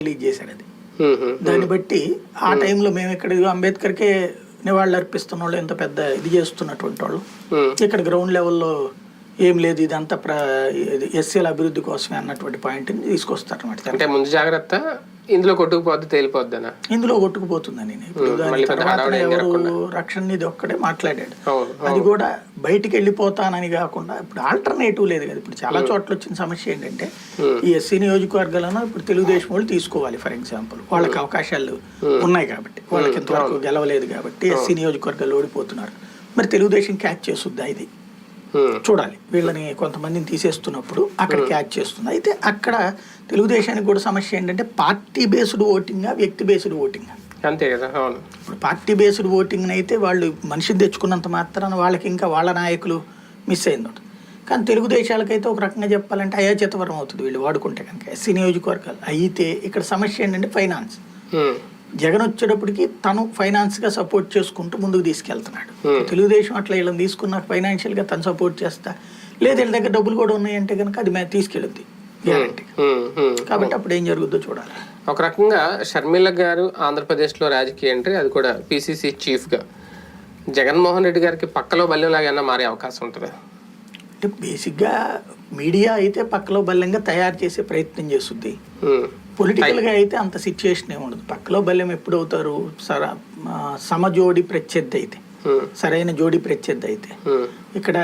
Release చేశాడు అది. దాన్ని బట్టి ఆ టైంలో మేము ఇక్కడ అంబేద్కర్కే నివాళులు అర్పిస్తున్న వాళ్ళు ఎంత పెద్ద ఇది చేస్తున్నటువంటి వాళ్ళు ఇక్కడ గ్రౌండ్ లెవెల్లో ఏం లేదు ఇదంతా ఎస్సీల అభివృద్ధి కోసమే అన్నటువంటి పాయింట్ తీసుకొస్తారు అనమాట. అంటే ముందు జాగ్రత్త ఇందులో కొట్టుకుపోద్ది తేలిపోద్దనా? ఇందులో కొట్టుకుపోతుందని ఇప్పుడు దాని తర్వాత ఎవరు రక్షణ నిధి ఒక్కడే మాట్లాడాడు. అది కూడా బయటికి వెళ్ళిపోతానని కాకుండా ఇప్పుడు ఆల్టర్నేటివ్ లేదు కదా. ఇప్పుడు చాలా చోట్ల వచ్చిన సమస్య ఏంటంటే ఈ ఎస్సీ నియోజకవర్గాలను ఇప్పుడు తెలుగుదేశం వాళ్ళు తీసుకోవాలి. ఫర్ ఎగ్జాంపుల్ వాళ్ళకి అవకాశాలు ఉన్నాయి కాబట్టి, వాళ్ళకి ఇంతవరకు గెలవలేదు కాబట్టి ఎస్సీ నియోజకవర్గాలు ఓడిపోతున్నారు. మరి తెలుగుదేశం క్యాచ్ చేస్తుందా? ఇది చూడాలి. వీళ్ళని కొంతమందిని తీసేస్తున్నప్పుడు అక్కడ క్యాచ్ చేస్తుంది. అయితే అక్కడ తెలుగుదేశానికి కూడా సమస్య ఏంటంటే పార్టీ బేస్డ్ ఓటింగా వ్యక్తి బేస్డ్ ఓటింగ్ అంతే కదా. ఇప్పుడు పార్టీ బేస్డ్ ఓటింగ్ అయితే వాళ్ళు మనిషిని తెచ్చుకున్నంత మాత్రాన వాళ్ళకి ఇంకా వాళ్ళ నాయకులు మిస్ అయింది. కానీ తెలుగుదేశాలకైతే ఒక రకంగా చెప్పాలంటే అయాచితవరం అవుతుంది వీళ్ళు వాడుకుంటే కనుక ఎస్సీ నియోజకవర్గాలు. అయితే ఇక్కడ సమస్య ఏంటంటే ఫైనాన్స్. జగన్ వచ్చేటప్పటికి తను ఫైనాన్స్ గా సపోర్ట్ చేసుకుంటూ ముందుకు తీసుకెళ్తున్నాడు. తెలుగుదేశం అట్లా వీళ్ళని తీసుకున్నాక ఫైనాన్షియల్ గా తను సపోర్ట్ చేస్తా లేదు, వీళ్ళ దగ్గర డబ్బులు కూడా ఉన్నాయంటే కనుక అది మేము తీసుకెళ్ళుద్ది గ్యారంటీ. కాబట్టి అప్పుడు ఏం జరుగుద్దో చూడాలి. ఒక రకంగా షర్మిల గారు ఆంధ్రప్రదేశ్లో రాజకీయ ఎంట్రీ, అది కూడా పిసిసి చీఫ్గా జగన్మోహన్ రెడ్డి గారికి పక్కలో బల్లెలాగైనా మారే అవకాశం ఉంటుంది. అంటే బేసిక్గా మీడియా అయితే పక్కలో బల్లెంగా తయారు చేసే ప్రయత్నం చేస్తుంది. పొలిటికల్గా అయితే అంత సిచ్యుయేషన్ ఏమి ఉండదు. పక్కలో బల్లెం ఎప్పుడు అవుతారు? సమజోడి ప్రత్యర్థి అయితే, సరైన జోడి ప్రత్యర్థి అయితే ఇక్కడ